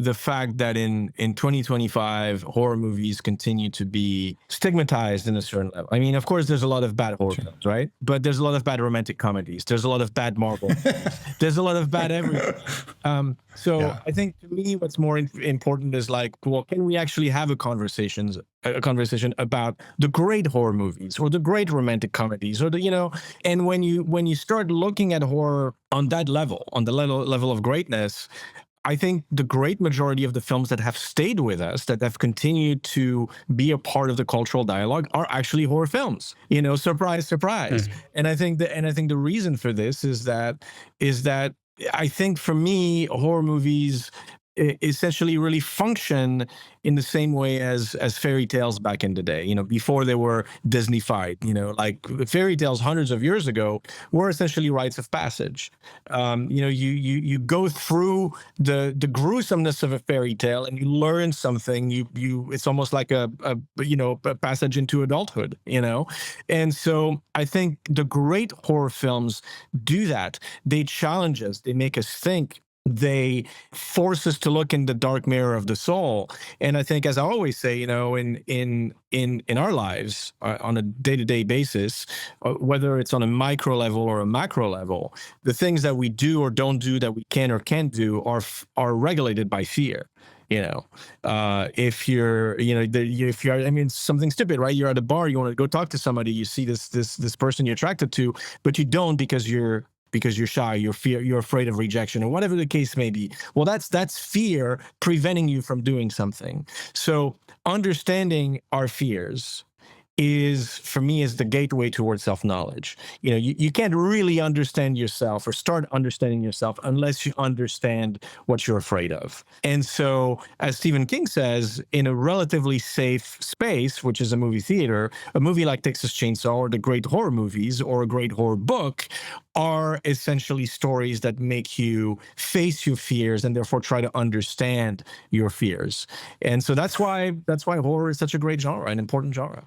the fact that in 2025 horror movies continue to be stigmatized in a certain level. I mean, of course, there's a lot of bad horror films, right? But there's a lot of bad romantic comedies. There's a lot of bad Marvel movies. There's a lot of bad everything. So Yeah. I think to me, what's more important is like, well, can we actually have a conversation about the great horror movies or the great romantic comedies or and when you start looking at horror on that level, on the level of greatness, I think the great majority of the films that have stayed with us, that have continued to be a part of the cultural dialogue, are actually horror films. Surprise, surprise. And I think the reason for this is that I think for me, horror movies essentially really function in the same way as fairy tales back in the day, before they were Disneyfied. Like fairy tales hundreds of years ago were essentially rites of passage. You go through the gruesomeness of a fairy tale and you learn something. It's almost like a passage into adulthood. And so I think the great horror films do that. They challenge us. They make us think. They force us to look in the dark mirror of the soul. And I think, as I always say, in our lives on a day-to-day basis, whether it's on a micro level or a macro level, the things that we do or don't do, that we can or can't do, are regulated by fear. If you're something stupid, right? You're at a bar, you want to go talk to somebody, you see this person you're attracted to, but you don't because you're shy, you're afraid of rejection, or whatever the case may be. Well, that's fear preventing you from doing something. So understanding our fears for me is the gateway towards self-knowledge. You can't really understand yourself or start understanding yourself unless you understand what you're afraid of. And so, as Stephen King says, in a relatively safe space, which is a movie theater, a movie like Texas Chainsaw or the great horror movies or a great horror book are essentially stories that make you face your fears and therefore try to understand your fears. And so that's why horror is such a great genre, an important genre.